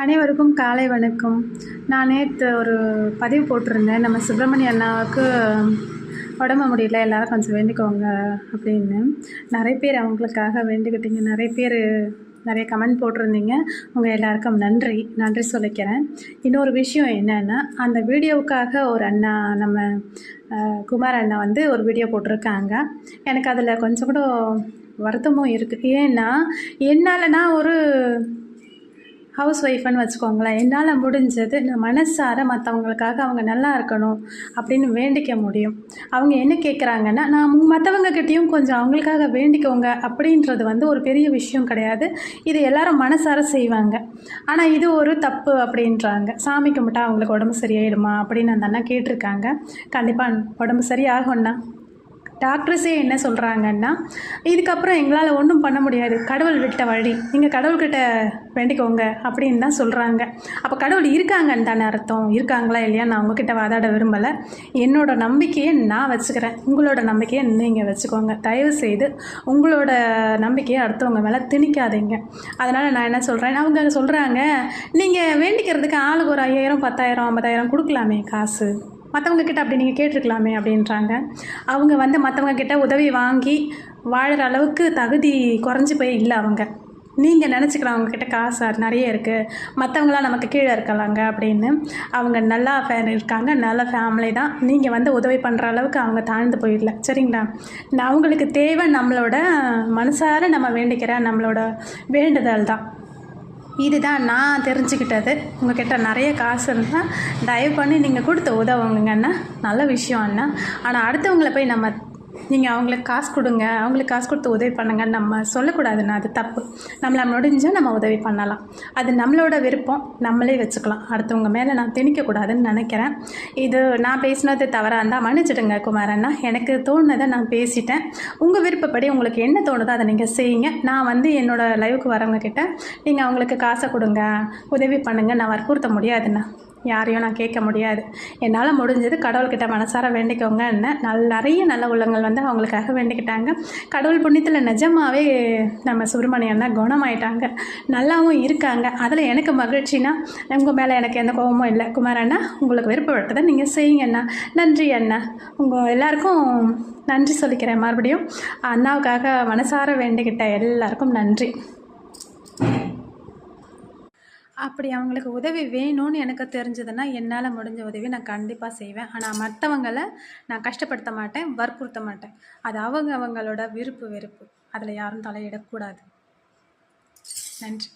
அனைவருக்கும் காலை வணக்கம். நான் நேற்று ஒரு பதிவு போட்டிருந்தேன். நம்ம சுப்பிரமணிய அண்ணாவுக்கு உடம்பு முடியல, எல்லோரும் கொஞ்சம் வேண்டிக்கோங்க அப்படின்னு. நிறைய பேர் அவங்களுக்காக வேண்டிக்கிட்டீங்க. நிறைய கமெண்ட் போட்டிருந்தீங்க. உங்கள் எல்லாருக்கும் நன்றி சொல்லிக்கிறேன். இன்னொரு விஷயம் என்னென்னா, அந்த வீடியோவுக்காக ஒரு அண்ணா நம்ம குமார் அண்ணா வந்து ஒரு வீடியோ போட்டிருக்காங்க. எனக்கு அதில் கொஞ்சம் கூட வருத்தமும் இருக்குது. ஏன்னா நான் ஒரு ஹவுஸ் ஒய்ஃப்னு வச்சுக்கோங்களேன். என்னால் முடிஞ்சது நான் மனசார மற்றவங்களுக்காக அவங்க நல்லா இருக்கணும் அப்படின்னு வேண்டிக்க முடியும். அவங்க என்ன கேட்குறாங்கன்னா, நான் மற்றவங்கக்கிட்டேயும் கொஞ்சம் அவங்களுக்காக வேண்டிக்கோங்க அப்படின்றது வந்து ஒரு பெரிய விஷயம் கிடையாது. இது எல்லோரும் மனசார செய்வாங்க. ஆனால் இது ஒரு தப்பு அப்படின்றாங்க. சாமி கும்பிட்டா அவங்களுக்கு உடம்பு சரியாயிடுமா அப்படின்னு அந்த அண்ணா கேட்டிருக்காங்க. கண்டிப்பாக உடம்பு சரியாகும்ண்ணா. டாக்டர்ஸே என்ன சொல்கிறாங்கன்னா, இதுக்கப்புறம் எங்களால் ஒன்றும் பண்ண முடியாது, கடவுள் விட்ட வழி, நீங்கள் கடவுள்கிட்ட வேண்டிக்கோங்க அப்படின்னு தான் சொல்கிறாங்க. அப்போ கடவுள் இருக்காங்கன்னு தானே அர்த்தம். இருக்காங்களா இல்லையா நான் உங்ககிட்ட வாதாட விரும்பலை. என்னோடய நம்பிக்கையை நான் வச்சுக்கிறேன். உங்களோட நம்பிக்கையை நீங்கள் வச்சுக்கோங்க. தயவுசெய்து உங்களோட நம்பிக்கையை அடுத்தவங்க மேலே திணிக்காதீங்க. அதனால் நான் என்ன சொல்கிறேன், அவங்க சொல்கிறாங்க, நீங்கள் வேண்டிக்கிறதுக்கு ஆளுக்கு ஒரு 5000 10,000 50,000 கொடுக்கலாமே காசு, மற்றவங்க கிட்ட அப்படி நீங்கள் கேட்டிருக்கலாமே அப்படின்றாங்க. அவங்க வந்து மற்றவங்க கிட்ட உதவி வாங்கி வாழற அளவுக்கு தகுதி குறைஞ்சி போய் இல்லை அவங்க. நீங்கள் நினச்சிக்கலாம் அவங்கக்கிட்ட காசு நிறைய இருக்குது, மற்றவங்களாம் நமக்கு கீழே இருக்கலாங்க அப்படின்னு. அவங்க நல்லா இருக்காங்க, நல்ல ஃபேமிலி தான். நீங்கள் வந்து உதவி பண்ணுற அளவுக்கு அவங்க தாழ்ந்து போயிடல, சரிங்களா? அவங்களுக்கு தேவை நம்மளோட மனசார நம்ம வேண்டிக்கிற நம்மளோட வேண்டுதல் தான். இதுதான் நான் தெரிஞ்சுக்கிட்டது. உங்கள்கிட்ட நிறைய காசு இருந்தால் தயவு பண்ணி நீங்கள் கொடுத்து உதவுங்க அண்ணா, நல்ல விஷயம் அண்ணா. ஆனால் அடுத்தவங்கள போய் நீங்கள் அவங்களுக்கு காசு கொடுங்க, அவங்களுக்கு காசு கொடுத்து உதவி பண்ணுங்கன்னு நம்ம சொல்லக்கூடாதுண்ணா. அது தப்பு. நம்மளால் முடிஞ்சால் நம்ம உதவி பண்ணலாம். அது நம்மளோட விருப்பம், நம்மளே வச்சுக்கலாம். அடுத்தவங்க மேலே நான் திணிக்கக்கூடாதுன்னு நினைக்கிறேன். இது நான் பேசினது தவறாக இருந்தால் மன்னிச்சிடுங்க குமாரண்ணா. எனக்கு தோணுனதை நான் பேசிட்டேன். உங்கள் விருப்பப்படி உங்களுக்கு என்ன தோணுதோ அதை நீங்கள் செய்யுங்க. நான் வந்து என்னோடய லைவுக்கு வரவங்கக்கிட்ட நீங்கள் அவங்களுக்கு காசை கொடுங்க, உதவி பண்ணுங்கள் நான் வற்புறுத்த முடியாதுண்ணா. யாரையும் நான் கேட்க முடியாது. என்னால் முடிஞ்சது கடவுள்கிட்ட மனசார வேண்டிக்கோங்கன்னு நிறைய நல்ல உள்ளங்கள் வந்து அவங்களுக்காக வேண்டிக்கிட்டாங்க. கடவுள் புண்ணியத்தில் நிஜமாகவே நம்ம சுப்பிரமணியன்னா குணமாயிட்டாங்க, நல்லாவும் இருக்காங்க. அதில் எனக்கு மகிழ்ச்சினா, உங்கள் மேலே எனக்கு எந்த கோபமும் இல்லை. குமாரண்ணா, உங்களுக்கு விருப்பப்பட்டதை நீங்கள் செய்யுங்கண்ணா. நன்றி அண்ணா. உங்கள் எல்லாருக்கும் நன்றி சொல்லிக்கிறேன். மறுபடியும் அண்ணாவுக்காக மனசார வேண்டிக்கிட்ட எல்லாருக்கும் நன்றி. அப்படி அவங்களுக்கு உதவி வேணும்னு எனக்கு தெரிஞ்சதுன்னா, என்னால் முடிஞ்ச உதவி நான் கண்டிப்பாக செய்வேன். ஆனால் மற்றவங்கள நான் கஷ்டப்படுத்த மாட்டேன், வற்புறுத்த மாட்டேன். அது அவங்களோட விருப்பு வெறுப்பு. அதில் யாரும் தலையிடக்கூடாது. நன்றி.